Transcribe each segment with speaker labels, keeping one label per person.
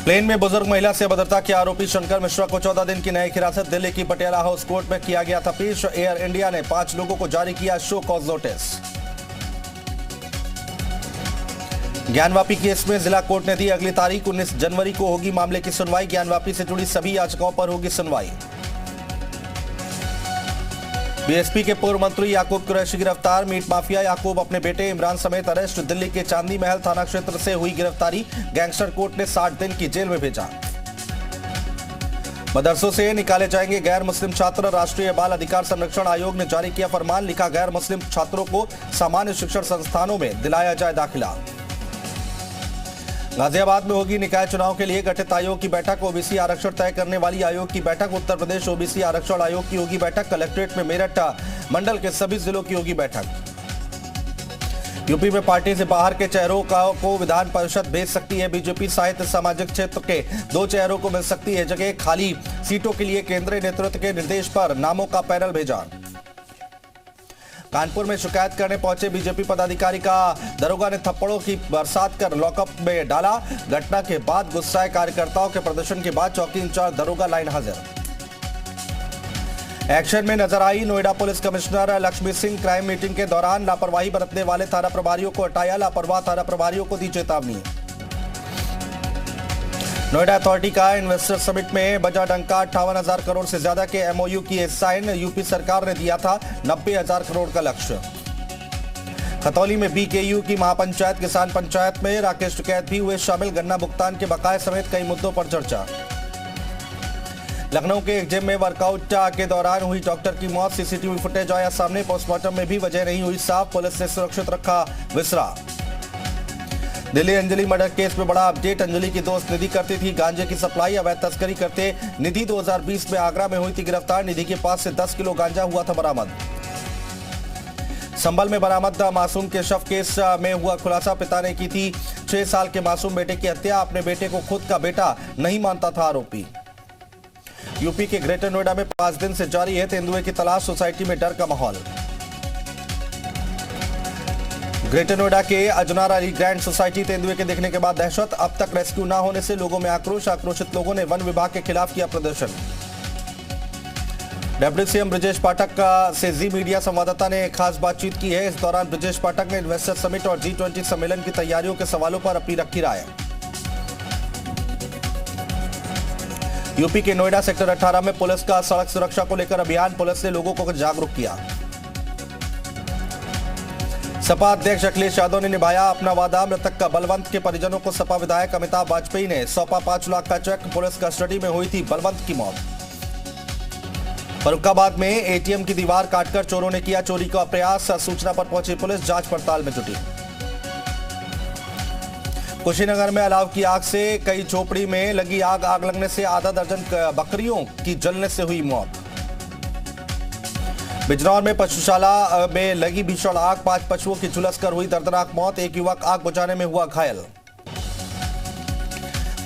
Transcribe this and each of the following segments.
Speaker 1: Plane में बुजुर्ग महिला से अभद्रता के आरोपी शंकर मिश्रा को 14 दिन की न्यायिक हिरासत दिल्ली की पटियाला हाउस कोर्ट में किया गया था पेश। एयर इंडिया ने 5 लोगों को जारी किया show cause notice. Gyanvapi case में जिला कोर्ट ने दी अगली तारीख 19 जनवरी को होगी मामले की सुनवाई। ज्ञानवापी से जुड़ी सभी याचिकाओं पर होगी सुनवाई। बीएसपी के पूर्व मंत्री याकूब कुरैशी गिरफ्तार। मीट माफिया याकूब अपने बेटे इमरान समेत अरेस्ट। दिल्ली के चांदनी महल थाना क्षेत्र से हुई गिरफ्तारी। गैंगस्टर कोर्ट ने 60 दिन की जेल में भेजा। मदरसों से निकाले जाएंगे गैर मुस्लिम छात्र। राष्ट्रीय बाल अधिकार संरक्षण आयोग ने जारी किया फरमान। लिखा, गैर मुस्लिम छात्रों को सामान्य शिक्षण संस्थानों में दिलाया जाए दाखिला। गाजियाबाद में होगी निकाय चुनाव के लिए गठित आयोग की बैठक। ओबीसी आरक्षण तय करने वाली आयोग की बैठक। उत्तर प्रदेश ओबीसी आरक्षण आयोग की होगी बैठक। कलेक्ट्रेट में मेरठ मंडल के सभी जिलों की होगी बैठक। यूपी में पार्टी से बाहर के चेहरों को विधान परिषद भेज सकती है बीजेपी। साहित्य सामाजिक क्षेत्र के 2 चेहरों को मिल सकती है जगह। खाली सीटों के लिए केंद्रीय नेतृत्व के निर्देश पर नामों का पैनल भेजा। कानपुर में शिकायत करने पहुंचे बीजेपी पदाधिकारी का दरोगा ने थप्पड़ों की बरसात कर लॉकअप में डाला। घटना के बाद गुस्साए कार्यकर्ताओं के प्रदर्शन के बाद चौकी इंचार्ज दरोगा लाइन हाजिर। एक्शन में नजर आई Noida police commissioner Lakshmi Singh. Crime meeting के दौरान लापरवाही बरतने वाले थाना प्रभारियों को हटाया। लापरवाह थाना प्रभारियों को दी चेतावनी। नोएडा अथॉरिटी का इन्वेस्टर समिट में बजा डंका। 58,000 करोड़ से ज्यादा के एमओयू किए साइन। यूपी सरकार ने दिया था 90,000 करोड़ का लक्ष्य। खतौली में बीकेयू की महापंचायत किसान पंचायत में राकेश टिकैत भी हुए शामिल। गन्ना भुगतान के बकाये समेत कई मुद्दों पर चर्चा। लखनऊ के एक जिम में वर्कआउट के दौरान हुई डॉक्टर की मौत। सीसीटीवी फुटेज आया सामने। पोस्टमार्टम में भी वजह नहीं हुई साफ। पुलिस ने सुरक्षित रखा विसरा। दिल्ली अंजलि मर्डर केस में बड़ा अपडेट। अंजलि की दोस्त निधि करती थी गांजे की सप्लाई। अवैध तस्करी करते निधि 2020 में आगरा में हुई थी गिरफ्तार। निधि के पास से 10 किलो गांजा हुआ था बरामद। संभल में बरामद मासूम के शव केस में हुआ खुलासा। पिता ने की थी 6 साल के मासूम बेटे की हत्या। अपने बेटे को खुद का बेटा नहीं मानता था आरोपी। यूपी के ग्रेटर नोएडा में 5 दिन से जारी है तेंदुए की तलाश। सोसाइटी में डर का माहौल। ग्रेटर नोएडा के अजनार अली ग्रैंड सोसाइटी तेंदुए के देखने के बाद दहशत। अब तक रेस्क्यू न होने से लोगों में आक्रोश। आक्रोशित लोगों ने वन विभाग के खिलाफ किया प्रदर्शन। डिप्टी सीएम ब्रजेश पाठक से जी मीडिया संवाददाता ने खास बातचीत की है। इस दौरान ब्रजेश पाठक ने इन्वेस्टर समिट और G20 सम्मेलन की तैयारियों के सवालों पर अपनी रखी राय। यूपी के नोएडा सेक्टर 18 में पुलिस का सड़क सुरक्षा को लेकर अभियान। पुलिस ने लोगों को जागरूक किया। सपा अध्यक्ष अखिलेश यादव ने निभाया अपना वादा। मृतक का बलवंत के परिजनों को सपा विधायक अमिताभ वाजपेयी ने सौंपा 5 लाख का चेक। पुलिस कस्टडी में हुई थी बलवंत की मौत। फर्रुखाबाद में एटीएम की दीवार काटकर चोरों ने किया चोरी का प्रयास। सूचना पर पहुंची पुलिस जांच पड़ताल में जुटी। कुशीनगर में अलाव की आग से कई झोपड़ी में लगी आग। आग लगने से आधा दर्जन बकरियों की जलने से हुई मौत। बिजनौर में पशुशाला में लगी भीषण आग। 5 पशुओं की झुलसकर हुई दर्दनाक मौत। एक युवक आग बुझाने में हुआ घायल।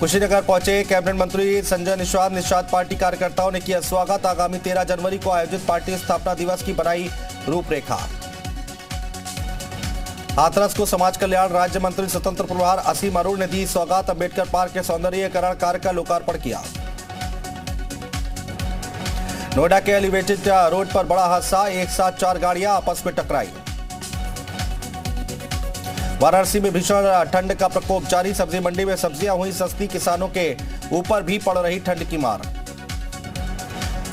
Speaker 1: कुशीनगर पहुंचे कैबिनेट मंत्री संजय निषाद। निषाद पार्टी कार्यकर्ताओं ने किया स्वागत। आगामी 13 जनवरी को आयोजित पार्टी स्थापना दिवस की बनाई रूपरेखा। हाथरस को समाज कल्याण राज्य मंत्री स्वतंत्र प्रभार असीम अरुण ने दी सौगात। अम्बेडकर पार्क के सौंदर्यीकरण कार्य का लोकार्पण किया। नोएडा के एलिवेटेड रोड पर बड़ा हादसा। एक साथ 4 गाड़ियां आपस में टकराई। वाराणसी में भीषण ठंड का प्रकोप जारी। सब्जी मंडी में सब्जियां हुई सस्ती। किसानों के ऊपर भी पड़ रही ठंड की मार।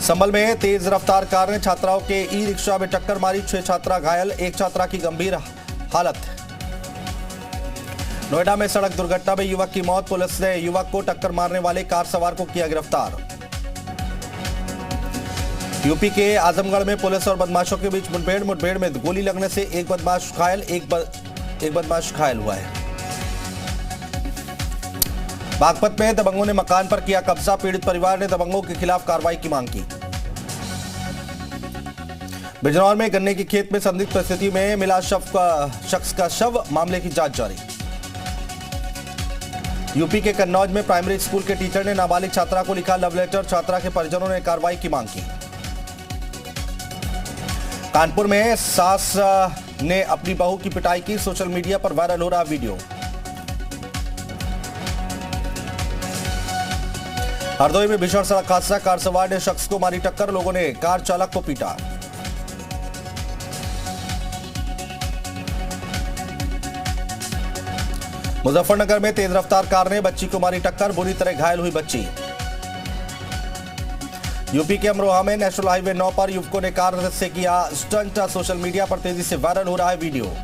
Speaker 1: संभल में तेज रफ्तार कार ने छात्राओं के ई रिक्शा में टक्कर मारी। 6 छात्रा घायल। एक छात्रा की गंभीर हालत। नोएडा में सड़क दुर्घटना में युवक की मौत। पुलिस ने युवक को टक्कर मारने वाले कार सवार को किया गिरफ्तार। यूपी के आजमगढ़ में पुलिस और बदमाशों के बीच मुठभेड़ में गोली लगने से एक बदमाश घायल। एक बदमाश घायल हुआ है। बागपत में दबंगों ने मकान पर किया कब्जा। पीड़ित परिवार ने दबंगों के खिलाफ कार्रवाई की मांग की। बिजनौर में गन्ने की खेत में संदिग्ध परिस्थिति में मिला शख्स का शव। मामले की जांच जारी। यूपी के कन्नौज में प्राइमरी स्कूल के टीचर ने नाबालिग छात्रा को लिखा लव लेटर। छात्रा के परिजनों ने कार्रवाई की मांग की। कानपुर में सास ने अपनी बहू की पिटाई की। सोशल मीडिया पर वायरल हो रहा वीडियो। हरदोई में भीषण सड़क हादसा, कार सवार ने शख्स को मारी टक्कर, लोगों ने कार चालक को पीटा। मुजफ्फरनगर में तेज रफ्तार कार ने बच्ची को मारी टक्कर, बुरी तरह घायल हुई बच्ची। यूपी के अमरोहा में नेशनल हाईवे 9 पर युवकों ने कार से किया स्टंट, सोशल मीडिया पर तेजी से वायरल हो रहा है वीडियो।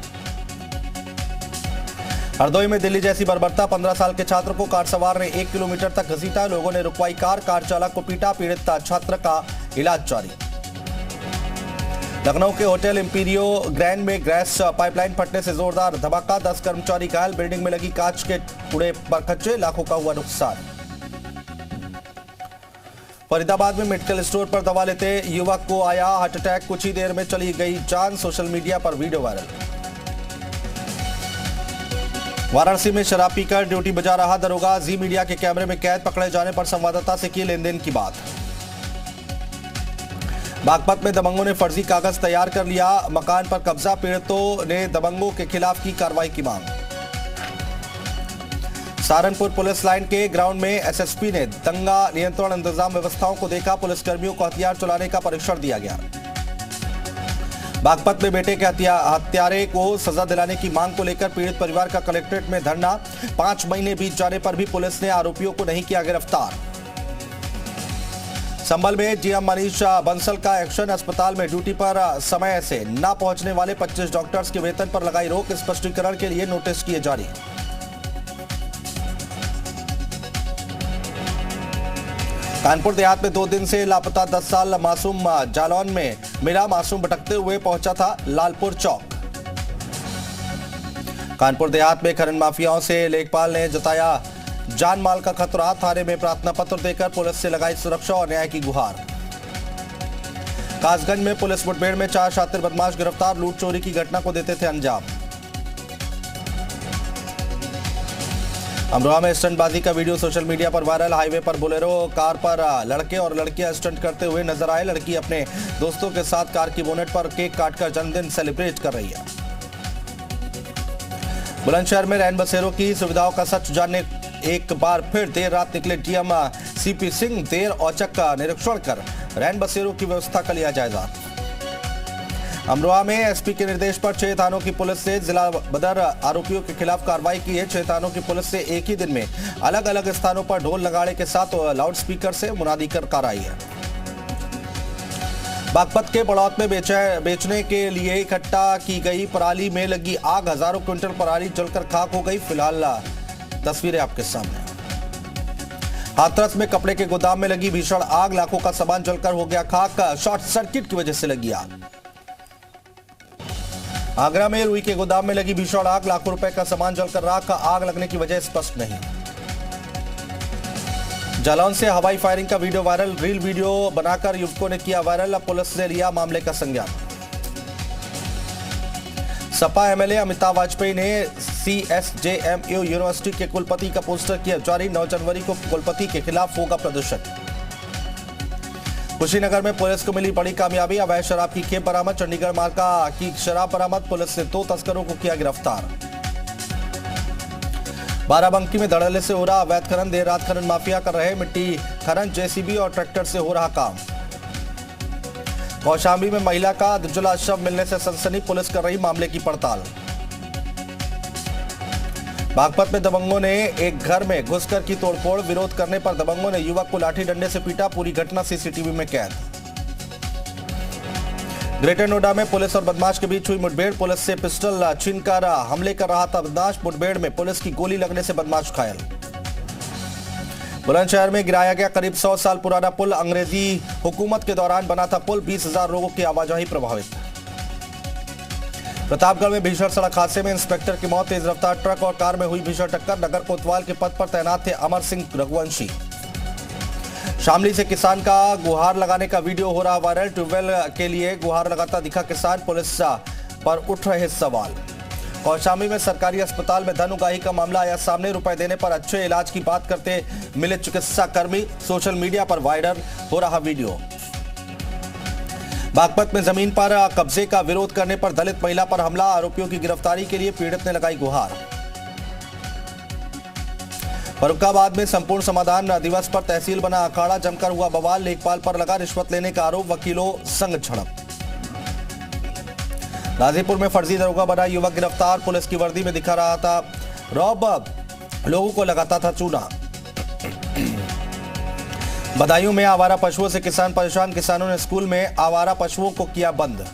Speaker 1: हरदोई में दिल्ली जैसी बर्बरता, 15 साल के छात्र को कार सवार ने 1 किलोमीटर तक घसीटा, लोगों ने रुकवाई कार चालक को पीटा, पीड़ित छात्र का इलाज जारी। लखनऊ के होटल इंपीरियो ग्रैंड में गैस पाइपलाइन फटने से जोरदार धमाका, 10 कर्मचारी घायल, बिल्डिंग में लगी कांच के टुकड़े पर खच्चे, लाखों का हुआ नुकसान। फरीदाबाद में मेडिकल स्टोर पर दवा लेते युवक को आया हार्ट अटैक, कुछ ही देर में चली गई जान, सोशल मीडिया पर वीडियो वायरल। वाराणसी में शराब पीकर ड्यूटी बजा रहा दरोगा, जी मीडिया के कैमरे में कैद, पकड़े जाने पर संवाददाता से की लेन देन की बात। बागपत में दबंगों ने फर्जी कागज तैयार कर लिया, मकान पर कब्जा, पीड़ितों ने दबंगों के खिलाफ की कार्रवाई की मांग। सहारनपुर पुलिस लाइन के ग्राउंड में एसएसपी ने दंगा नियंत्रण इंतजाम व्यवस्थाओं को देखा, पुलिसकर्मियों को हथियार चलाने का प्रशिक्षण दिया गया। बागपत में बेटे के हत्यारे को सजा दिलाने की मांग को लेकर पीड़ित परिवार का कलेक्ट्रेट में धरना, 5 महीने बीत जाने पर भी पुलिस ने आरोपियों को नहीं किया गिरफ्तार। संभल में जीएम मनीष बंसल का एक्शन, अस्पताल में ड्यूटी पर समय से न पहुंचने वाले 25 डॉक्टर्स के वेतन पर लगाई रोक, स्पष्टीकरण के लिए नोटिस किए जारी। कानपुर देहात में 2 दिन से लापता 10 साल मासूम जालौन में मिला, मासूम भटकते हुए पहुंचा था लालपुर चौक। कानपुर देहात में खनन माफियाओं से लेखपाल ने जताया जान माल का खतरा, थाने में प्रार्थना पत्र देकर पुलिस से लगाई सुरक्षा और न्याय की गुहार। कासगंज में पुलिस मुठभेड़ में 4 शातिर बदमाश गिरफ्तार, लूट चोरी की घटना को देते थे अंजाम। अमरोहा में स्टंटबाजी का वीडियो सोशल मीडिया पर वायरल, हाईवे पर बोलेरो कार पर लड़के और लड़कियां स्टंट करते हुए नजर आए, लड़की अपने दोस्तों के साथ कार की बोनेट पर केक काटकर जन्मदिन सेलिब्रेट कर रही है। बुलंदशहर में रैन बसेरों की सुविधाओं का सच जानने एक बार फिर देर रात निकले डीएम सीपी सिंह, देर औचक का निरीक्षण कर रैन बसेरों की व्यवस्था का लिया जायजा। अमरोहा में एसपी के निर्देश पर 6 थानों की पुलिस से जिला बदर आरोपियों के खिलाफ कार्रवाई की है। 6 थानों की पुलिस से एक ही दिन में अलग अलग स्थानों पर ढोल नगाड़े के साथ लाउड स्पीकर से मुनादी कर कार्रवाई है। बागपत के बड़ौत में बेचने के लिए इकट्ठा की गई पराली में लगी आग, हजारों क्विंटल पराली जलकर खाक हो गई। फिलहाल तस्वीरें आपके सामने। हाथरस में कपड़े के गोदाम में लगी भीषण आग, लाखों का सामान जलकर हो गया खाक, शॉर्ट सर्किट की वजह से लगी आग। आगरा में रुई के गोदाम में लगी भीषण आग, लाखों रुपए का सामान जलकर राख, आग लगने की वजह स्पष्ट नहीं। जालौन से हवाई फायरिंग का वीडियो वायरल, रील वीडियो बनाकर युवकों ने किया वायरल, अब पुलिस ने लिया मामले का संज्ञान। सपा एमएलए अमिताभ वाजपेयी ने सीएसजेएमयू यूनिवर्सिटी के कुलपति का पोस्टर किया जारी, 9 जनवरी को कुलपति के खिलाफ होगा प्रदर्शन। कुशीनगर में पुलिस को मिली बड़ी कामयाबी, अवैध शराब की खेप बरामद, चंडीगढ़ मार्का की शराब बरामद, पुलिस ने 2 तस्करों को किया गिरफ्तार। बाराबंकी में धड़ल्ले से हो रहा अवैध खनन, देर रात खनन माफिया कर रहे मिट्टी खनन, जेसीबी और ट्रैक्टर से हो रहा काम। कौशाम्बी में महिला का दुर्जला शव मिलने से सनसनी, पुलिस कर रही मामले की पड़ताल। बागपत में दबंगों ने एक घर में घुसकर की तोड़फोड़, विरोध करने पर दबंगों ने युवक को लाठी डंडे से पीटा, पूरी घटना सीसीटीवी में कैद। ग्रेटर नोएडा में पुलिस और बदमाश के बीच हुई मुठभेड़, पुलिस से पिस्टल छीनकर हमले कर रहा था बदमाश, मुठभेड़ में पुलिस की गोली लगने से बदमाश घायल। बुलंदशहर में गिराया गया करीब 100 साल पुराना पुल, अंग्रेजी हुकूमत के दौरान बना था पुल, 20,000 लोगों की आवाजाही प्रभावित। प्रतापगढ़ में भीषण सड़क हादसे में इंस्पेक्टर की मौत, तेज रफ्तार ट्रक और कार में हुई भीषण टक्कर, नगर कोतवाल के पद पर तैनात थे अमर सिंह रघुवंशी। शामली से किसान का गुहार लगाने का वीडियो हो रहा वायरल, ट्यूबवेल के लिए गुहार लगाता दिखा किसान, पुलिस पर उठ रहे सवाल। कौशाम्बी में सरकारी अस्पताल में धन उगाही का मामला आया सामने, रुपए देने पर अच्छे इलाज की बात करते मिले चिकित्सा कर्मी, सोशल मीडिया पर वायरल हो रहा वीडियो। बागपत में जमीन पर कब्जे का विरोध करने पर दलित महिला पर हमला, आरोपियों की गिरफ्तारी के लिए पीड़ित ने लगाई गुहार। फर्रुखाबाद में संपूर्ण समाधान दिवस पर तहसील बना अखाड़ा, जमकर हुआ बवाल, लेखपाल पर लगा रिश्वत लेने का आरोप, वकीलों संग झड़प। गाजीपुर में फर्जी दरोगा बना युवक गिरफ्तार, पुलिस की वर्दी में दिखा रहा था रौब, लोगों को लगाता था चूना। बदायूं में आवारा पशुओं से किसान परेशान, किसानों ने स्कूल में आवारा पशुओं को किया बंद।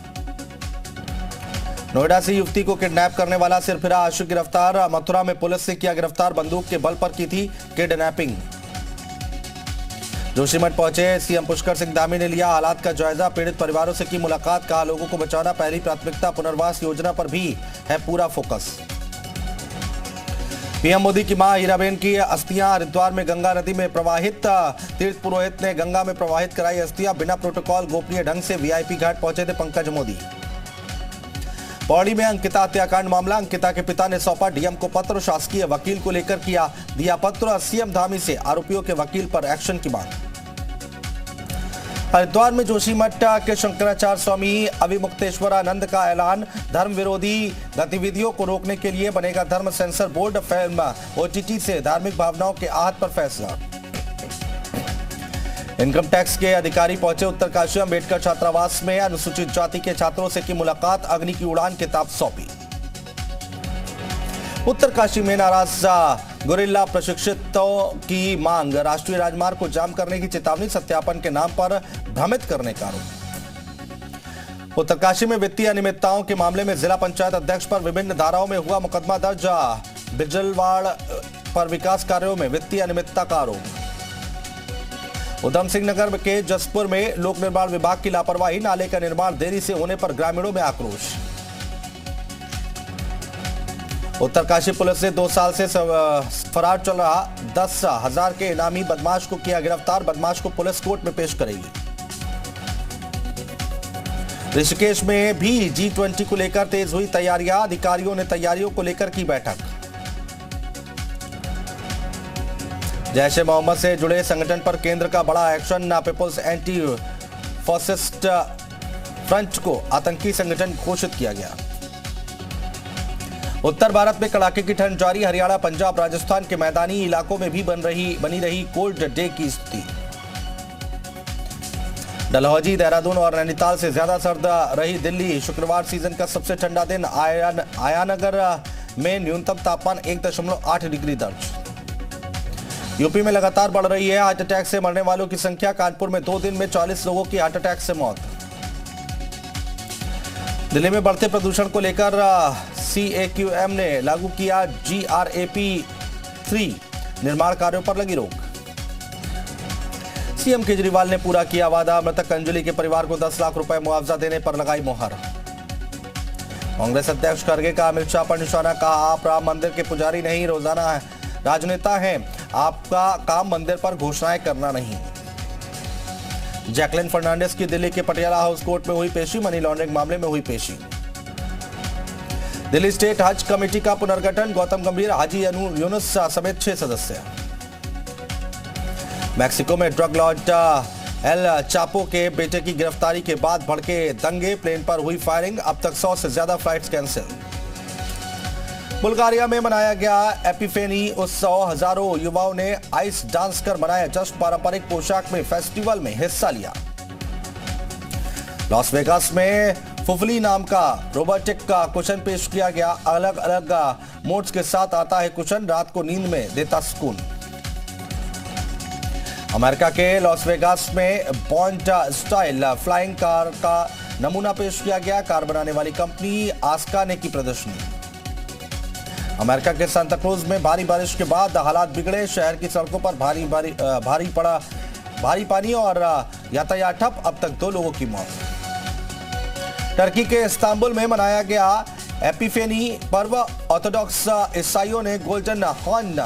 Speaker 1: नोएडा से युवती को किडनैप करने वाला सिरफिरा आशिक गिरफ्तार, मथुरा में पुलिस ने किया गिरफ्तार, बंदूक के बल पर की थी किडनैपिंग। जोशीमठ पहुंचे सीएम पुष्कर सिंह धामी ने लिया हालात का जायजा, पीड़ित परिवारों से की मुलाकात, कहा लोगों को बचाना पहली प्राथमिकता, पुनर्वास योजना पर भी है पूरा फोकस। पीएम मोदी की मां हीराबेन की अस्थियां हरिद्वार में गंगा नदी में प्रवाहित, तीर्थ पुरोहित ने गंगा में प्रवाहित कराई अस्थियां, बिना प्रोटोकॉल गोपनीय ढंग से वीआईपी घाट पहुंचे थे पंकज मोदी। पौड़ी में अंकिता हत्याकांड मामला, अंकिता के पिता ने सौंपा डीएम को पत्र, शासकीय वकील को लेकर दिया पत्र, सीएम धामी से आरोपियों के वकील पर एक्शन की मांग। हरिद्वार में जोशीमठ के शंकराचार्य स्वामी अविमुक्तेश्वरानंद का ऐलान, धर्म विरोधी गतिविधियों को रोकने के लिए बनेगा धर्म सेंसर बोर्ड, फिल्म ओटीटी से धार्मिक भावनाओं के आहत पर फैसला। इनकम टैक्स के अधिकारी पहुंचे उत्तरकाशी अंबेडकर छात्रावास में, अनुसूचित जाति के छात्रों से की मुलाकात, अग्नि की उड़ान किताब सौंपी। उत्तरकाशी में नाराज गुरिल्ला प्रशिक्षितों की मांग, राष्ट्रीय राजमार्ग को जाम करने की चेतावनी, सत्यापन के नाम पर भ्रमित करने का आरोप। उत्तरकाशी में वित्तीय अनियमितताओं के मामले में जिला पंचायत अध्यक्ष पर विभिन्न धाराओं में हुआ मुकदमा दर्ज, बिजलवाड़ पर विकास कार्यों में वित्तीय अनियमितता का आरोप। उधम सिंह नगर के जसपुर में लोक निर्माण विभाग की लापरवाही, नाले का निर्माण देरी से होने पर ग्रामीणों में आक्रोश। उत्तरकाशी पुलिस ने 2 साल से फरार चल रहा 10,000 के इनामी बदमाश को किया गिरफ्तार, बदमाश को पुलिस कोर्ट में पेश करेगी। ऋषिकेश में भी G20 को लेकर तेज हुई तैयारियां, अधिकारियों ने तैयारियों को लेकर की बैठक। जैश ए मोहम्मद से जुड़े संगठन पर केंद्र का बड़ा action, people's anti fascist front को आतंकी संगठन घोषित किया गया। उत्तर भारत में कड़ाके की ठंड जारी, हरियाणा, पंजाब, राजस्थान के मैदानी इलाकों में भी बनी रही कोल्ड डे की स्थिति। डलहौजी, देहरादून और नैनीताल से ज्यादा सर्द रही दिल्ली, शुक्रवार सीजन का सबसे ठंडा दिन, आयानगर में न्यूनतम तापमान 1.8 डिग्री दर्ज। यूपी में लगातार बढ़ रही है हार्ट अटैक से मरने वालों की संख्या, कानपुर में 2 दिन में 40 लोगों की हार्ट अटैक से मौत। दिल्ली में बढ़ते प्रदूषण को लेकर CAQM ने लागू किया GRAP 3, निर्माण कार्यों पर लगी रोक। सीएम केजरीवाल ने पूरा किया वादा, मृतक अंजलि के परिवार को 10 लाख रुपए मुआवजा देने पर लगाई मोहर। कांग्रेस अध्यक्ष खड़गे का अमित शाह पर निशाना, कहा आप राम मंदिर के पुजारी नहीं, रोजाना राजनेता हैं, आपका काम मंदिर पर घोषणाएं करना नहीं। जैकलिन फर्नांडिस की दिल्ली के पटियाला हाउस कोर्ट में हुई पेशी, मनी लॉन्ड्रिंग मामले में हुई पेशी। दिल्ली स्टेट हज कमेटी का पुनर्गठन, गौतम गंभीर, हाजी यूनुस समेत 6 सदस्य। मैक्सिको में ड्रग लॉर्ड एल चापो के बेटे की गिरफ्तारी के बाद भड़के दंगे, प्लेन पर हुई फायरिंग, अब तक 100 से ज्यादा फ्लाइट्स कैंसिल। बुल्गारिया में मनाया गया एपिफेनी उत्सव, हजारों युवाओं ने आइस डांस कर मनाया जश्न, पारंपरिक पोशाक में फेस्टिवल में हिस्सा लिया। लॉस वेगास में फुफली नाम का रोबोटिक का कुशन पेश किया गया, अलग अलग मोड्स के साथ आता है कुशन, रात को नींद में देता सुकून। अमेरिका के लॉस वेगास में बॉन्ड स्टाइल फ्लाइंग कार का नमूना पेश किया गया, कार बनाने वाली कंपनी आस्का ने की प्रदर्शनी। अमेरिका के सांता क्रूज में भारी बारिश के बाद हालात बिगड़े, शहर की सड़कों पर भारी पानी और यातायात ठप, अब तक 2 लोगों की मौत। टर्की के इस्तांबुल में मनाया गया एपिफेनी पर्व, ऑर्थोडॉक्स ईसाइयों ने गोल्डन हॉर्न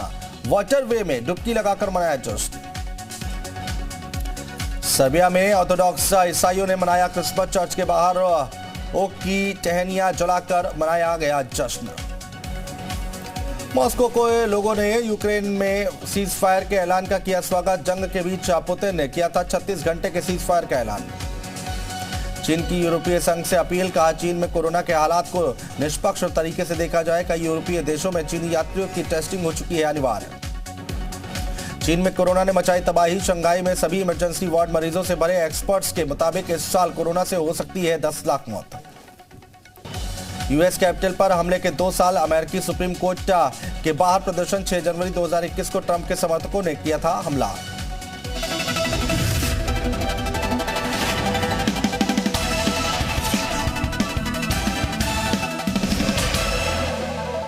Speaker 1: वाटरवे में डुबकी लगाकर मनाया जश्न। सर्बिया में ऑर्थोडॉक्स ईसाइयों ने मनाया क्रिसमस, चर्च के बाहर ओक की टहनियां जलाकर मनाया गया जश्न। मॉस्को के लोगों ने यूक्रेन में सीज फायर के ऐलान का किया स्वागत, जंग के बीच पुतिन ने किया था 36 घंटे के सीज फायर का ऐलान। चीन की यूरोपीय संघ से अपील, कहा चीन में कोरोना के हालात को निष्पक्ष तरीके से देखा जाए, कई यूरोपीय देशों में चीनी यात्रियों की टेस्टिंग हो चुकी है अनिवार्य। चीन में कोरोना ने मचाई तबाही, शंघाई में सभी इमरजेंसी वार्ड मरीजों से भरे। एक्सपर्ट्स के मुताबिक इस साल कोरोना से हो सकती है 10 लाख मौत। यूएस कैपिटल पर हमले के 2 साल, अमेरिकी सुप्रीम कोर्ट के बाहर प्रदर्शन। 6 जनवरी 2021 को ट्रंप के समर्थकों ने किया था हमला।